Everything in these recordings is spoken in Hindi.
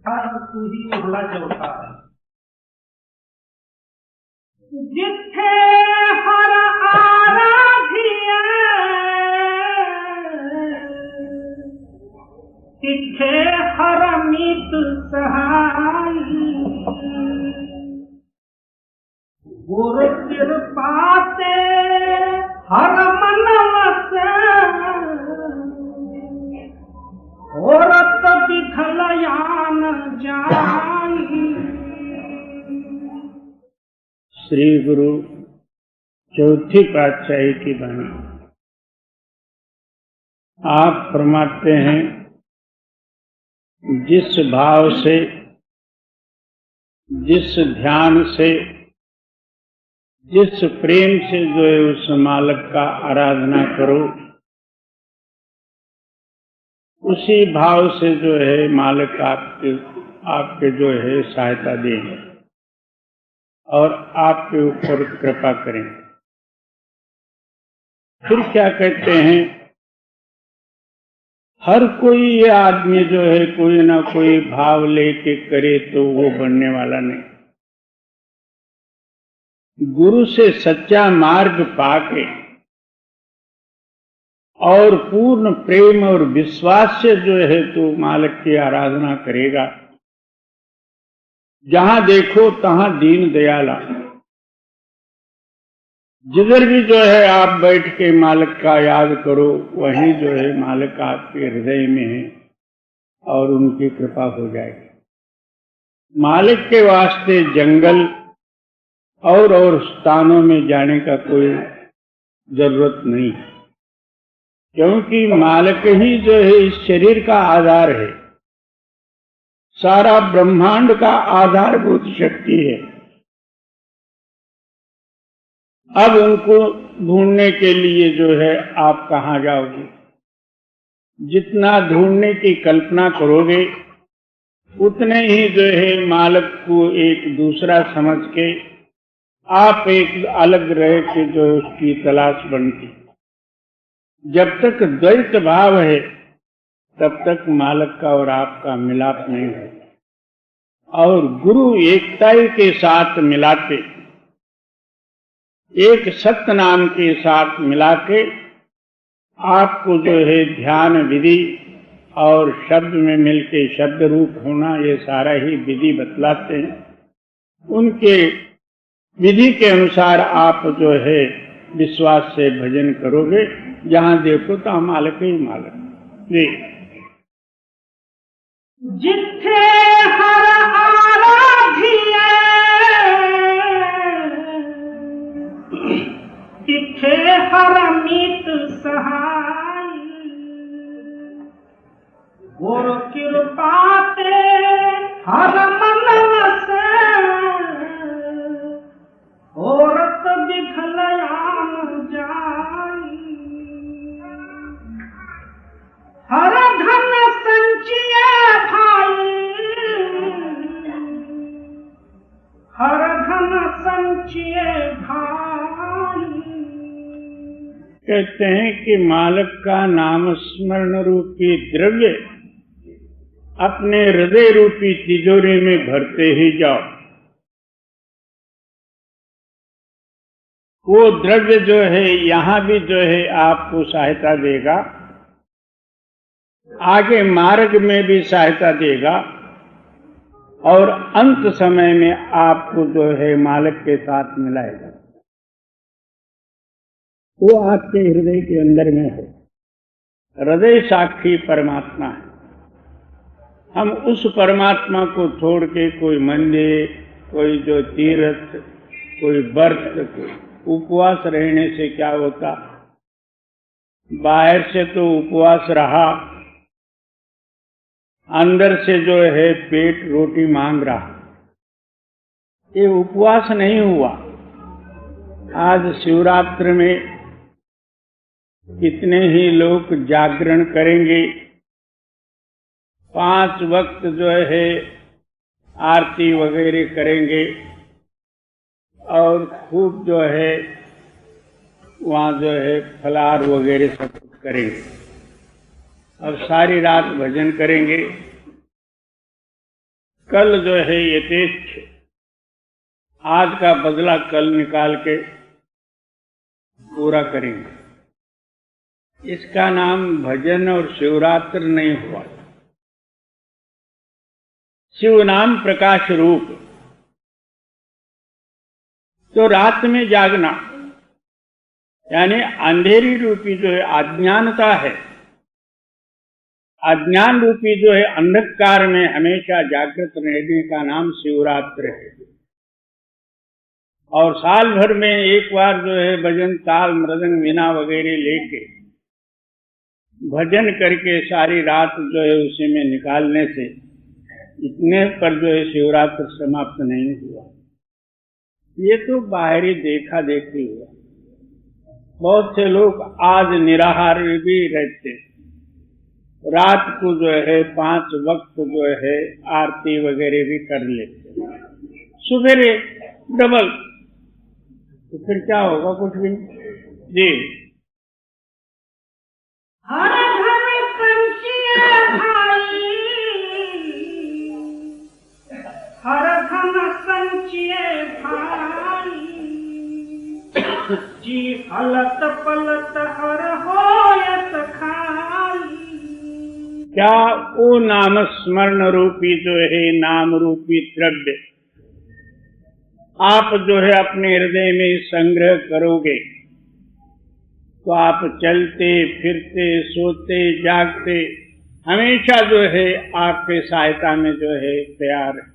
तू ही उहला जोता है। जिथे हर आराधिया तिथे हर मीत सहाई। गुरु कृपा से हर मन वसे औरत बिखलयान जाई। श्री गुरु चौथी पातशाही की वाणी। आप फरमाते हैं, जिस भाव से, जिस ध्यान से, जिस प्रेम से जो है उस मालिक का आराधना करो, उसी भाव से जो है मालिक आपके जो है सहायता देंगे और आपके ऊपर कृपा करें। फिर क्या कहते हैं, हर कोई ये आदमी जो है कोई ना कोई भाव लेके करे तो वो बनने वाला नहीं। गुरु से सच्चा मार्ग पाके और पूर्ण प्रेम और विश्वास से जो है तो मालिक की आराधना करेगा। जहां देखो तहां दीन दयाला। जिधर भी जो है आप बैठ के मालिक का याद करो, वहीं जो है मालिक आपके हृदय में है और उनकी कृपा हो जाएगी। मालिक के वास्ते जंगल और स्थानों में जाने का कोई जरूरत नहीं, क्योंकि मालिक ही जो है इस शरीर का आधार है, सारा ब्रह्मांड का आधारभूत शक्ति है। अब उनको ढूंढने के लिए जो है आप कहाँ जाओगे? जितना ढूंढने की कल्पना करोगे उतने ही जो है मालिक को एक दूसरा समझ के आप एक अलग रह के जो उसकी तलाश बनती। जब तक द्वैत भाव है तब तक मालिक का और आपका मिलाप नहीं होता। और गुरु एकता के साथ मिलाते, एक सत्य नाम के साथ मिला के आपको जो है ध्यान विधि और शब्द में मिलके शब्द रूप होना, ये सारा ही विधि बतलाते हैं। उनके विधि के अनुसार आप जो है विश्वास से भजन करोगे, जहां देखो तो मालिक ही मालिक। जी, जिथे हर आराधिया तिथे हर मीत सहाई। गुरु कृपा ते हर मन वसे औरत बिखलयान जाई। हर धन संचिए भाई, हर धन संचिए भाई। कहते हैं कि मालिक का नाम स्मरण रूपी द्रव्य अपने हृदय रूपी तिजोरी में भरते ही जाओ। वो द्रव्य जो है यहाँ भी जो है आपको सहायता देगा, आगे मार्ग में भी सहायता देगा और अंत समय में आपको जो है मालिक के साथ मिलाएगा। वो आपके हृदय के अंदर में है। हृदय साक्षी परमात्मा है। हम उस परमात्मा को छोड़ के कोई मंदिर, कोई जो तीर्थ, कोई व्रत, उपवास रहने से क्या होता? बाहर से तो उपवास रहा, अंदर से जो है पेट रोटी मांग रहा। ये उपवास नहीं हुआ। आज शिवरात्रि में कितने ही लोग जागरण करेंगे, 5 वक्त जो है आरती वगैरह करेंगे और खूब जो है वहाँ जो है फलाहार वगैरह सब कुछ करेंगे और सारी रात भजन करेंगे। कल जो है यथेच्छ आज का बदला कल निकाल के पूरा करेंगे। इसका नाम भजन और शिवरात्र नहीं हुआ। शिव नाम प्रकाश रूप, तो रात में जागना यानी अंधेरी रूपी जो है अज्ञानता है, अज्ञान रूपी जो है अंधकार में हमेशा जागृत रहने का नाम शिवरात्र है। और साल भर में एक बार जो है भजन ताल मृदंग वीणा वगैरह लेके भजन करके सारी रात जो है उसी में निकालने से इतने पर जो है शिवरात्र समाप्त नहीं हुआ। ये तो बाहरी देखा देखी हुआ। बहुत से लोग आज निराहार भी रहते, रात को जो है 5 वक्त जो है आरती वगैरह भी कर लेते, सुबह डबल, तो फिर क्या होगा? कुछ भी जी। हर धन संचिए भाई, हर धन संचिए भाई, जी हलत पलत हर होयत खाली। क्या वो नाम स्मरण रूपी जो है नाम रूपी द्रव्य आप जो है अपने हृदय में संग्रह करोगे तो आप चलते फिरते सोते जागते हमेशा जो है आपके सहायता में जो है तैयार है।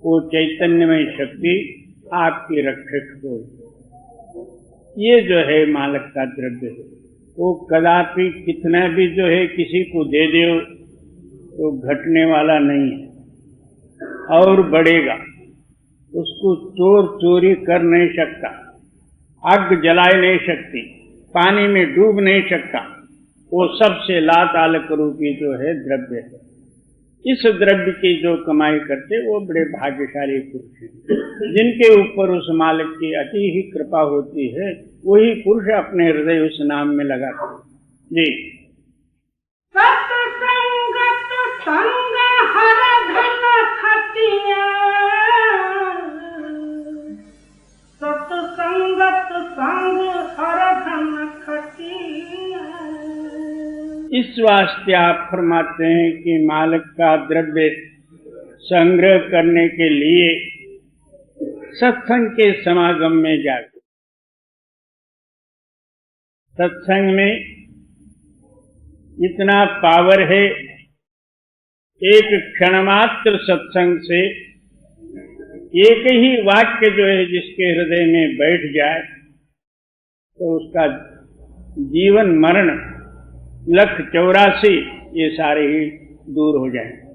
वो चैतन्यमय शक्ति आपकी रक्षक हो। ये जो है मालक का द्रव्य है। वो कदापि कितना भी जो है किसी को दे दो तो घटने वाला नहीं है और बढ़ेगा। उसको चोर चोरी कर नहीं सकता, आग जलाए नहीं सकती, पानी में डूब नहीं सकता। वो सबसे लातालक रूपी जो है द्रव्य है। इस द्रव्य की जो कमाई करते वो बड़े भाग्यशाली पुरुष हैं, जिनके ऊपर उस मालिक की अति ही कृपा होती है। वही पुरुष अपने हृदय उस नाम में लगाते जी। सत्संगत संग हर धन खटिया, सत्संगत संग हर धन खटिया। इस वास्ते आप फरमाते हैं कि मालिक का द्रव्य संग्रह करने के लिए सत्संग के समागम में जाते। सत्संग में इतना पावर है, एक क्षणमात्र सत्संग से एक ही वाक्य जो है जिसके हृदय में बैठ जाए तो उसका जीवन मरण 1,84,00,000 ये सारे ही दूर हो जाएंगे।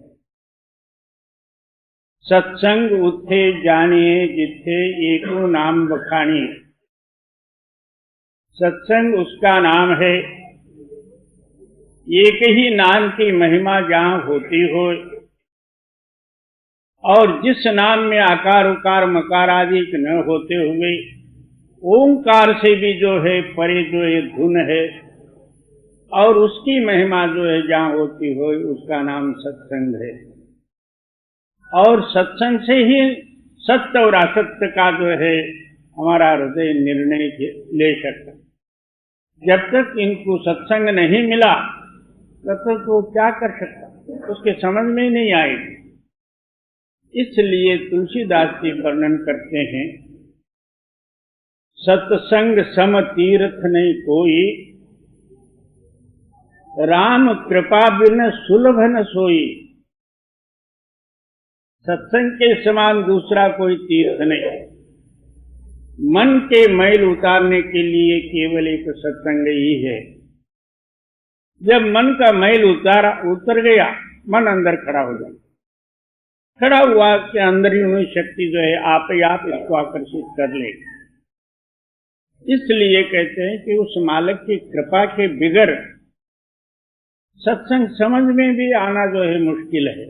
सत्संग उथे जानिए जिथे एको नाम बखानिए। सत्संग उसका नाम है, एक ही नाम की महिमा जहां होती हो और जिस नाम में आकार उकार मकार आदि न होते हुए ओंकार से भी जो है परे जो एक धुन है और उसकी महिमा जो है जहां होती हो उसका नाम सत्संग है। और सत्संग से ही सत्य और असत्य का जो है हमारा हृदय निर्णय ले सकता। जब तक इनको सत्संग नहीं मिला तब तक वो क्या कर सकता, उसके समझ में नहीं आएगी। इसलिए तुलसीदास जी वर्णन करते हैं, सत्संग सम तीर्थ नहीं कोई, राम कृपा बिन सुलभ न सोई। सत्संग के समान दूसरा कोई तीर्थ नहीं। मन के मैल उतारने के लिए केवल एक सत्संग ही है। जब मन का मैल उतर गया, मन अंदर खड़ा हो जाए। खड़ा हुआ कि अंदर ही हुई शक्ति जो है आप ही आप इसको आकर्षित कर ले। इसलिए कहते हैं कि उस मालिक की कृपा के बिगर सत्संग समझ में भी आना जो है मुश्किल है।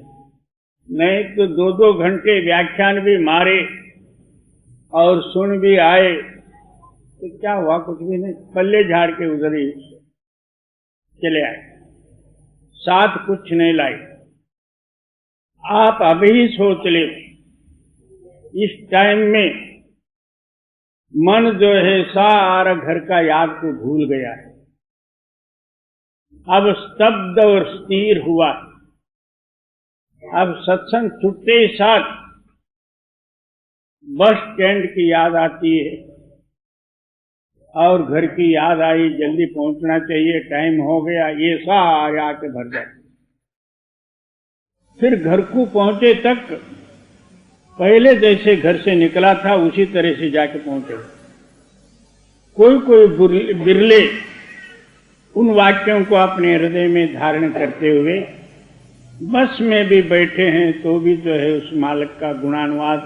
नहीं तो 2-2 घंटे व्याख्यान भी मारे और सुन भी आए तो क्या हुआ? कुछ भी नहीं, पल्ले झाड़ के उधर ही चले आए, साथ कुछ नहीं लाई। आप अभी सोच ले, इस टाइम में मन जो है सारा घर का याद को भूल गया है, अब स्तब्ध और स्थिर हुआ। अब सत्संग छुट्टे ही साथ बस स्टैंड की याद आती है और घर की याद आई, जल्दी पहुंचना चाहिए, टाइम हो गया, ये सारे आके भर जाए। फिर घर को पहुंचे तक पहले जैसे घर से निकला था उसी तरह से जाके पहुंचे। कोई कोई बिरले उन वाक्यों को अपने हृदय में धारण करते हुए बस में भी बैठे हैं तो भी जो है उस मालिक का गुणानुवाद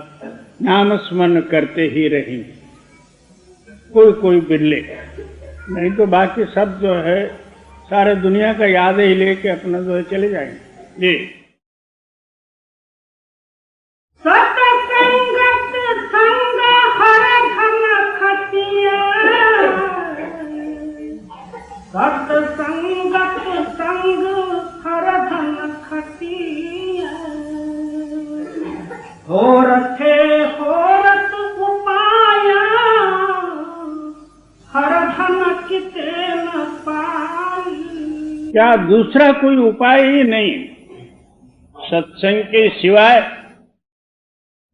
नाम स्मरण करते ही रहेंगे। कोई कोई बिरले, नहीं तो बाकी सब जो है सारे दुनिया का याद ही लेके अपना जो है चले जाएंगे। जी सतसंगत संग हर धन खटिया, सतसंगत संग हर धन खटिया, होरत उपाया हर धन किते न पाई। क्या दूसरा कोई उपाय ही नहीं सत्संग के सिवाय?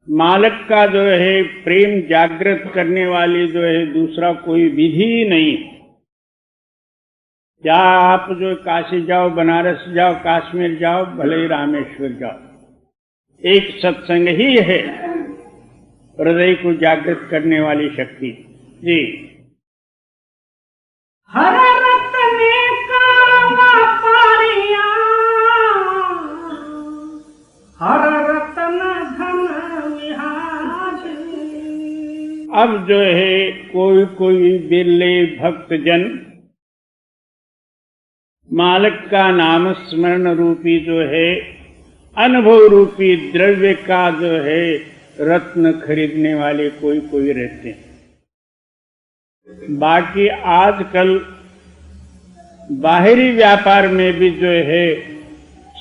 मालिक का जो है प्रेम जागृत करने वाली जो है दूसरा कोई विधि ही नहीं। क्या आप जो काशी जाओ, बनारस जाओ, कश्मीर जाओ, भले ही रामेश्वर जाओ, एक सत्संग ही है हृदय को जागृत करने वाली शक्ति। जी हर रत्ने का व्यापारिया, हर रत्न धन विहार। अब जो है कोई कोई बिरले भक्तजन मालिक का नाम स्मरण रूपी जो है अनुभव रूपी द्रव्य का जो है रत्न खरीदने वाले कोई कोई रहते हैं। बाकी आजकल बाहरी व्यापार में भी जो है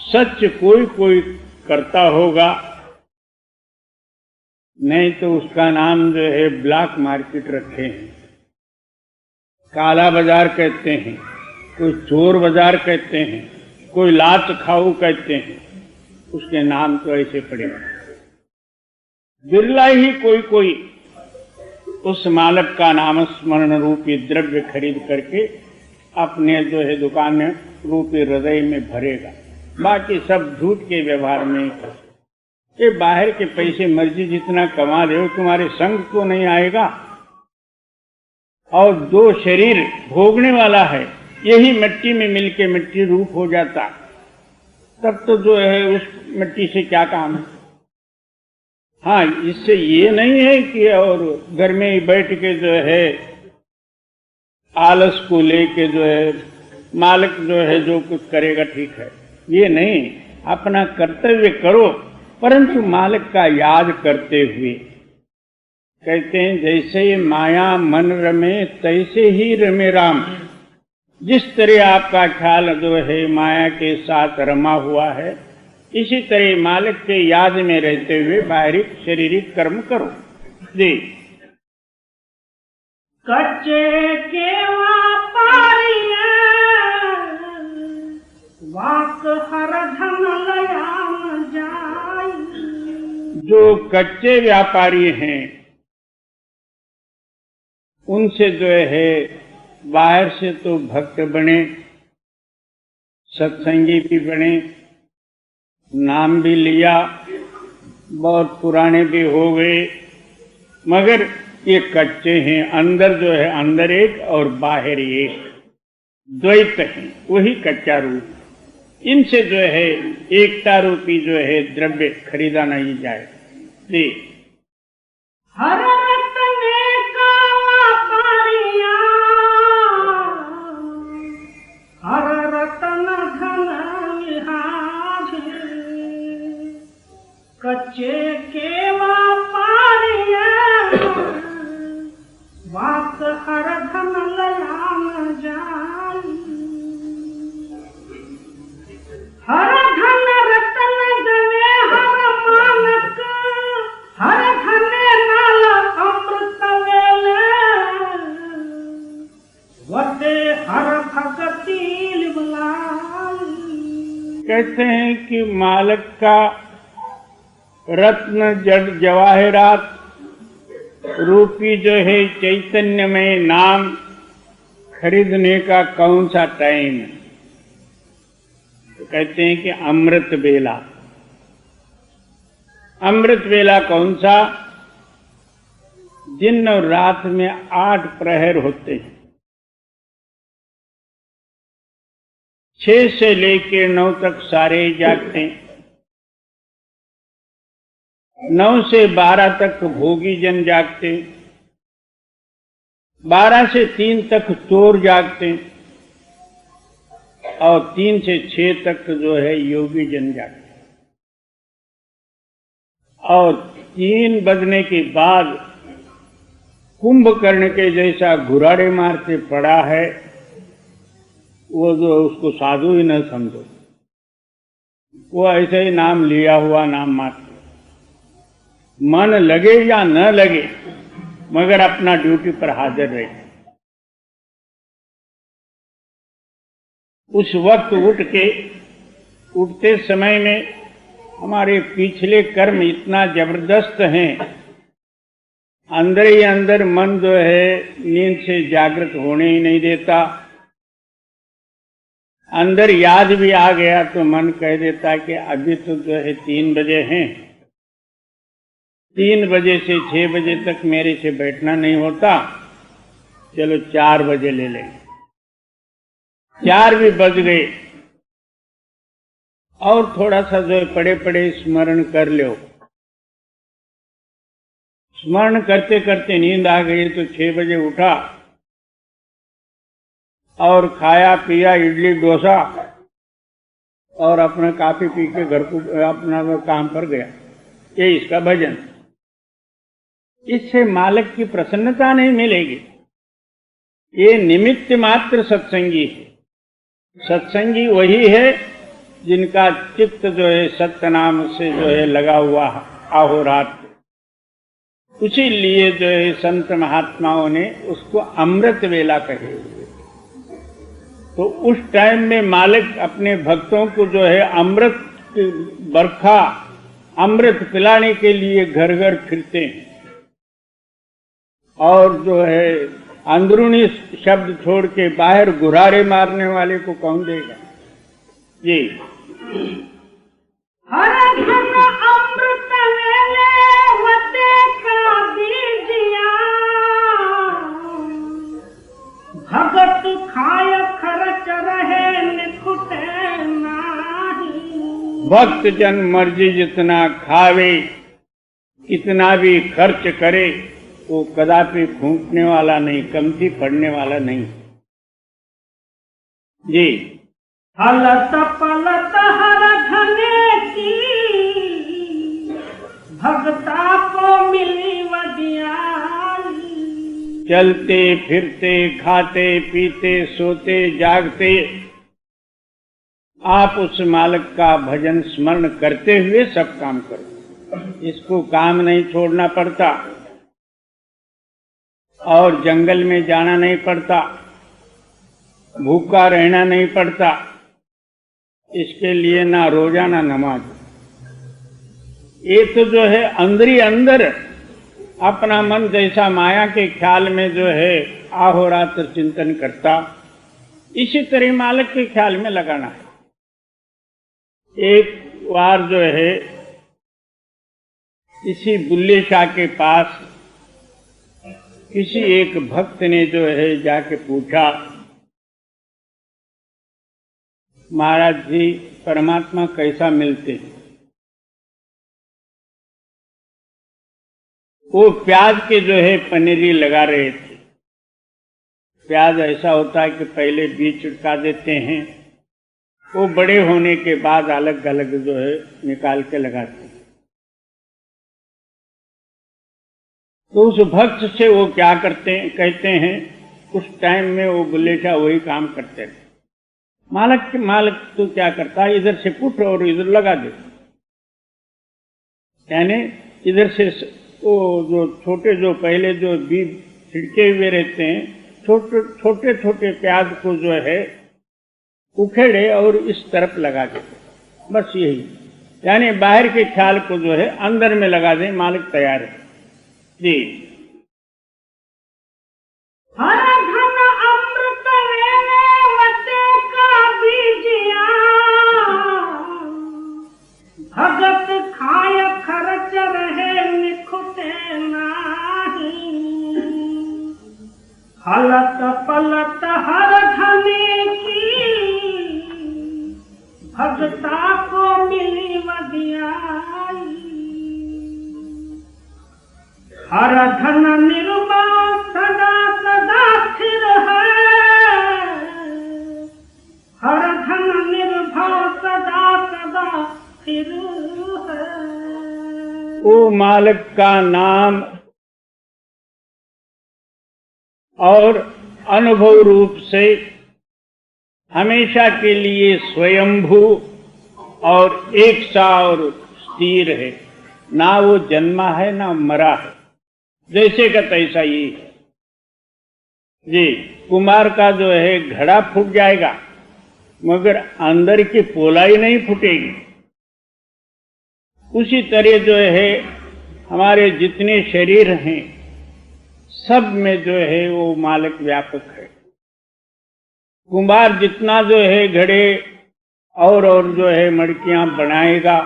सच कोई कोई करता होगा, नहीं तो उसका नाम जो है ब्लैक मार्केट रखे हैं, काला बाजार कहते हैं, कोई चोर बाजार कहते हैं, कोई लाच खाऊ कहते हैं, उसके नाम तो ऐसे पड़े। बिरला ही कोई कोई उस मालिक का नाम स्मरण रूपी द्रव्य खरीद करके अपने जो है दुकान रूपी हृदय में भरेगा। बाकी सब झूठ के व्यवहार में। ये बाहर के पैसे मर्जी जितना कमा रहे हो, तुम्हारे संग तो नहीं आएगा। और दो शरीर भोगने वाला है, यही मिट्टी में मिलके मिट्टी रूप हो जाता, तब तो जो है उस मिट्टी से क्या काम है। हाँ, इससे ये नहीं है कि और घर में ही बैठ के जो है आलस को लेके जो है मालिक जो है जो कुछ करेगा ठीक है, ये नहीं। अपना कर्तव्य करो, परंतु मालिक का याद करते हुए। कहते हैं जैसे माया मन रमे तैसे ही रमे राम। जिस तरह आपका ख्याल जो है माया के साथ रमा हुआ है, इसी तरह मालिक के याद में रहते हुए बाहरी शारीरिक कर्म करो। जी कच्चे के व्यापारिया, वाक हर धन लयाम जाई। जो कच्चे व्यापारी हैं उनसे जो है बाहर से तो भक्त बने, सत्संगी भी बने, नाम भी लिया, बहुत पुराने भी हो गए, मगर ये कच्चे हैं। अंदर जो है अंदर एक और बाहर एक द्वैत है, वही कच्चा रूप। इनसे जो है एकता रूपी जो है द्रव्य खरीदा नहीं जाए। जी हर रत्ने का व्यापारिया, हर रत्न धन विहार। कच्चे के व्यापारिया, वाक हर धन लयाम जाई। हर धन रत्न गवे कहते हैं कि मालक का रत्न जड़ जवाहरात रूपी जो है चैतन्यमय नाम खरीदने का कौन सा टाइम है? तो कहते हैं कि अमृत बेला। अमृत बेला कौन सा? दिन और रात में 8 प्रहर होते हैं। 6 से लेकर 9 तक सारे जागते हैं। 9 से 12 तक भोगी जन जागते हैं। 12 से 3 तक चोर जागते हैं। और 3 से 6 तक जो है योगी जन जागते हैं। और 3 बजने के बाद कुंभकर्ण के जैसा घुराड़े मारते पड़ा है, वो जो उसको साधु ही न समझो, वो ऐसे ही नाम लिया हुआ नाम मात्र, मन लगे या न लगे मगर अपना ड्यूटी पर हाजिर रहे। उस वक्त उठते समय में हमारे पिछले कर्म इतना जबरदस्त हैं, अंदर ही अंदर मन जो है नींद से जागृत होने ही नहीं देता। अंदर याद भी आ गया तो मन कह देता कि अभी तो जो है 3 बजे हैं, 3 बजे से 6 बजे तक मेरे से बैठना नहीं होता, चलो 4 बजे ले लेंगे। 4 भी बज गए और थोड़ा सा जो है पड़े पड़े स्मरण कर लो। स्मरण करते करते नींद आ गई तो 6 बजे उठा और खाया पिया इडली डोसा और अपना काफी पी के घर को अपना काम पर गया। ये इसका भजन। इससे मालिक की प्रसन्नता नहीं मिलेगी। ये निमित्त मात्र सत्संगी है। सत्संगी वही है जिनका चित्त जो है सत्य नाम से जो है लगा हुआ अहोरात्र। उसी लिए जो है संत महात्माओं ने उसको अमृत वेला कहे। तो उस टाइम में मालिक अपने भक्तों को जो है अमृत बरखा अमृत पिलाने के लिए घर घर फिरते हैं। और जो है अंदरूनी शब्द छोड़ के बाहर गुरारे मारने वाले को कौन देगा? जी हर घन अमृत वेले वते का दीजिया, भगत खाय खर्च रहे निकुटे नाही। भक्त जन मर्जी जितना खावे, कितना भी खर्च करे, वो कदापि फूंकने वाला नहीं, कमती पड़ने वाला नहीं। जी हलत पलत हर घने की, भगता को मिली वडियाई। चलते फिरते खाते पीते सोते जागते आप उस मालिक का भजन स्मरण करते हुए सब काम करो। इसको काम नहीं छोड़ना पड़ता और जंगल में जाना नहीं पड़ता, भूखा रहना नहीं पड़ता। इसके लिए ना रोजा ना नमाज। ये तो जो है अंदर ही अंदर अपना मन जैसा माया के ख्याल में जो है अहोरात्र चिंतन करता, इसी तरह मालिक के ख्याल में लगाना है। एक बार जो है इसी बुल्ले शाह के पास किसी एक भक्त ने जो है जाके पूछा, महाराज जी परमात्मा कैसा मिलते हैं? वो प्याज के जो है पनीरी लगा रहे थे। प्याज ऐसा होता है कि पहले बीज छिड़का देते हैं, वो बड़े होने के बाद अलग अलग जो है निकाल के लगाते हैं। तो उस भक्त से वो क्या करते हैं, कहते हैं उस टाइम में वो बुल्ले शाह वही काम करते थे। मालिक तो क्या करता है, इधर से पुट और इधर लगा दे। यानी इधर से वो जो छोटे जो पहले जो बीज छिड़के हुए रहते हैं, छोटे छोटे प्याज को जो है उखेड़े और इस तरफ लगा देते। बस यही, यानी बाहर के ख्याल को जो है अंदर में लगा दें, मालिक तैयार है जी। हर धन अमृत वटे का बीजिया, भगत खाय खर्च रहे निखुटे नाही, हलत पलत हर धने की, भगता को मिली वदियाई। हर धन निर्मल सदा सदा स्थिर है, हर धन निर्भय सदा सदा स्थिर है। वो मालिक का नाम और अनुभव रूप से हमेशा के लिए स्वयंभू और एक सा और स्थिर है, ना वो जन्मा है ना मरा है, जैसे का तैसा ही है जी। कुम्हार का जो है घड़ा फूट जाएगा मगर अंदर की पोलाई नहीं फूटेगी। उसी तरह जो है हमारे जितने शरीर हैं सब में जो है वो मालिक व्यापक है। कुम्हार जितना जो है घड़े और जो है मड़कियां बनाएगा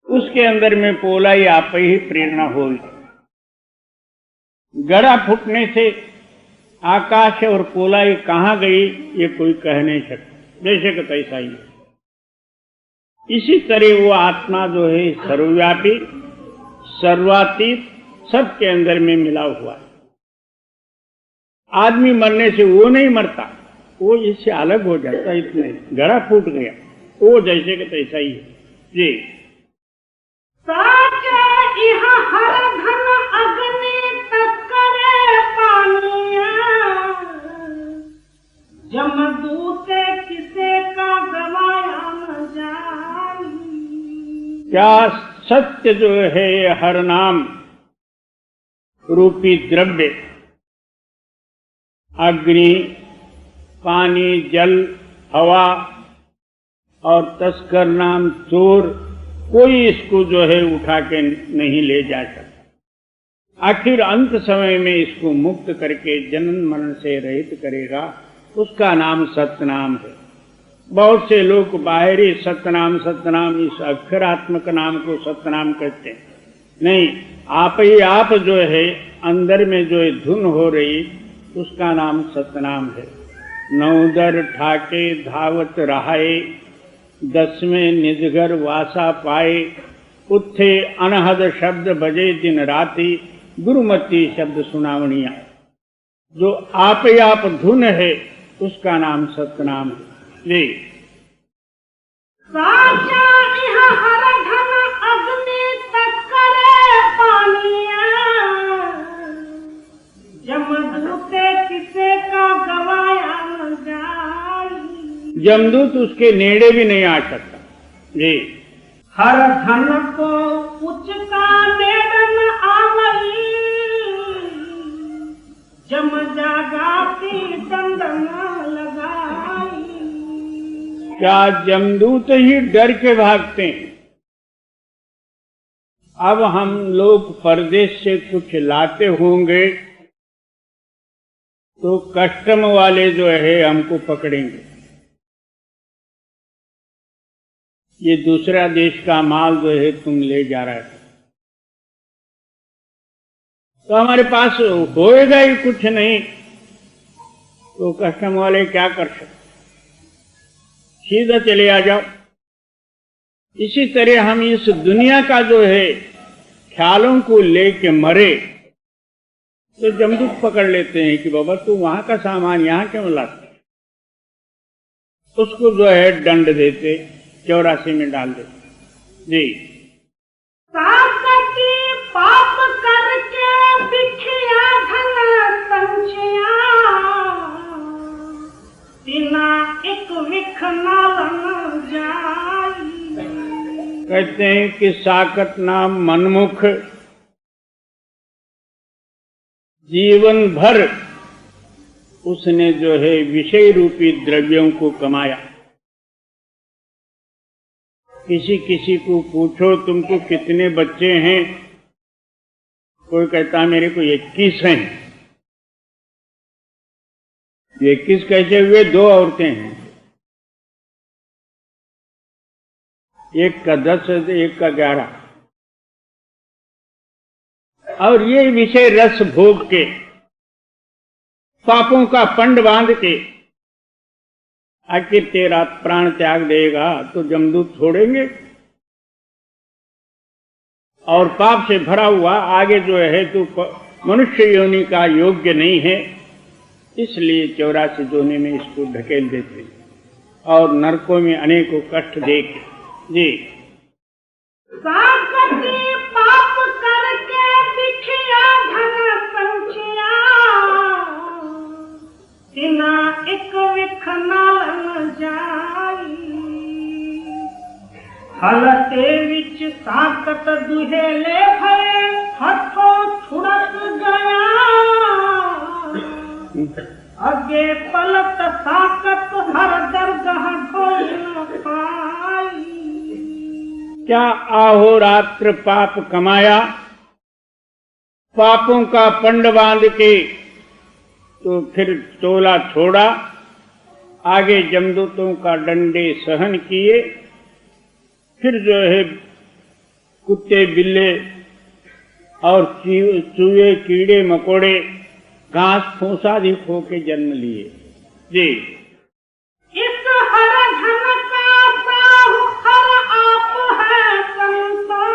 उसके अंदर में पोलाई आप ही प्रेरणा होगी। घड़ा फूटने से आकाश और पोलाई कहाँ गई ये कोई कह नहीं सकता, जैसे कि तैसा ही है। इसी तरह वो आत्मा जो है सर्वव्यापी सर्वातीत सबके अंदर में मिला हुआ है। आदमी मरने से वो नहीं मरता, वो इससे अलग हो जाता, इतने घड़ा फूट गया, वो जैसे कि तैसा ही है जी। साचा यहाँ हर धन अग्नि तस्करे पानिया, जमदूते किसे का गवाया न जाई। क्या सत्य जो है हर नाम रूपी द्रव्य अग्नि पानी जल हवा और तस्कर नाम चोर, कोई इसको जो है उठा के नहीं ले जा सकता। आखिर अंत समय में इसको मुक्त करके जन्म मरण से रहित करेगा, उसका नाम सतनाम है। बहुत से लोग बाहरी सतनाम सतनाम इस अक्षरात्मक नाम को सतनाम कहते हैं। नहीं, आप ही आप जो है अंदर में जो धुन हो रही उसका नाम सतनाम है। नौदर ठाके धावत रहाए, दसवें निजगर वासा पाए, उत्थे अनहद शब्द बजे दिन राति, गुरुमती शब्द सुनावनिया। जो आप ही आप धुन है उसका नाम सतनाम है जी। साचा यहाँ हर धन अग्नि तस्करे पानिया, जमदूते किसे का गवाया न जाई। जमदूत उसके नेड़े भी नहीं आ सकता जी। हर धन को उच्च का नेड़न आवई, जम जागाती दंडन लगाई। क्या जमदूत ही डर के भागते हैं? अब हम लोग परदेश से कुछ लाते होंगे तो कस्टम वाले जो है हमको पकड़ेंगे। ये दूसरा देश का माल जो है तुम ले जा रहा है, तो हमारे पास होएगा ही कुछ नहीं, तो कस्टम वाले क्या कर सकते, सीधा चले आ जाओ। इसी तरह हम इस दुनिया का जो है ख्यालों को लेके मरे तो जमदूत पकड़ लेते हैं कि बाबा तू वहां का सामान यहां क्यों लाते, उसको जो है दंड देते, 84 में डाल देते जी। साकती पाप करके बिखिया धन संचया, बिना एक विख नालन जाई। कहते हैं कि साकत नाम मनमुख जीवन भर उसने जो है विषय रूपी द्रव्यों को कमाया, किसी किसी को पूछो तुमको कितने बच्चे हैं, कोई कहता मेरे को 21 हैं। 21 कैसे हुए? 2 औरतें हैं, एक का 10 एक का 11। और ये विषय रस भोग के पापों का पंड बांध के आखिर तेरा प्राण त्याग देगा तो जमदूत छोड़ेंगे। और पाप से भरा हुआ आगे जो है तो मनुष्य योनि का योग्य नहीं है, इसलिए 84 जोने में इसको ढकेल देते और नरकों में अनेकों कष्ट देके। जी पाप करके बिखिया धन संचिया, तिना एक विख नाल जाई। हलते विच ताकत दुहेले भये, हथों छुड़क गया। अगे पलट ताकत हर दरगाह ढोई न पाई। क्या अहोरात्र पाप कमाया, पापों का पंड बांध के तो फिर टोला छोड़ा, आगे जमदूतों का डंडे सहन किए, फिर जो है कुत्ते बिल्ले और चूहे कीड़े मकोड़े घास फूस आदि खो के जन्म लिए। जी इस हर धन का साहु हर आप है संतो,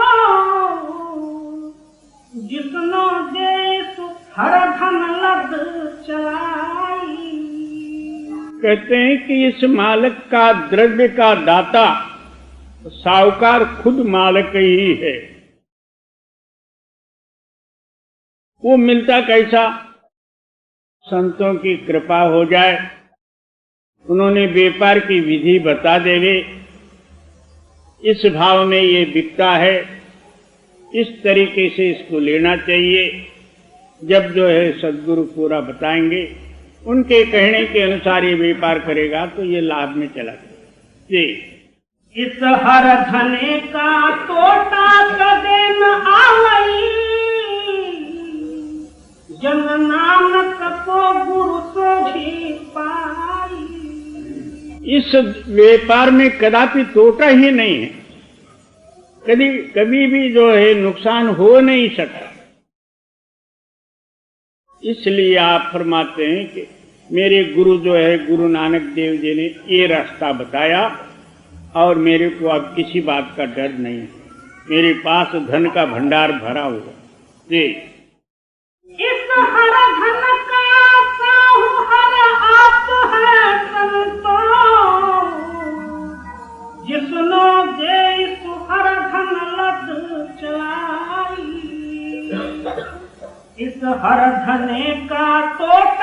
जिसनो देश हर धन लद चलाई। कहते हैं कि इस मालिक का द्रव्य का दाता साहूकार खुद मालिक ही है। वो मिलता कैसा? संतों की कृपा हो जाए, उन्होंने व्यापार की विधि बता देवे, इस भाव में ये बिकता है, इस तरीके से इसको लेना चाहिए। जब जो है सद्गुरु पूरा बताएंगे, उनके कहने के अनुसार ये व्यापार करेगा तो ये लाभ में चला जाएगा। जी इस हर धने का तोटा कदे न आवई, जन नानक को गुरु सोझी पाई। इस व्यापार में कदापि तोटा ही नहीं है, कभी भी जो है नुकसान हो नहीं सकता। इसलिए आप फरमाते हैं कि मेरे गुरु जो है गुरु नानक देव जी ने ये रास्ता बताया और मेरे को अब किसी बात का डर नहीं है, मेरे पास धन का भंडार भरा हुआ। जी इस हर धन का साहु हर आप है संतो, जिसनो देश हर धन लद चलाई। इस हर धने का तोटा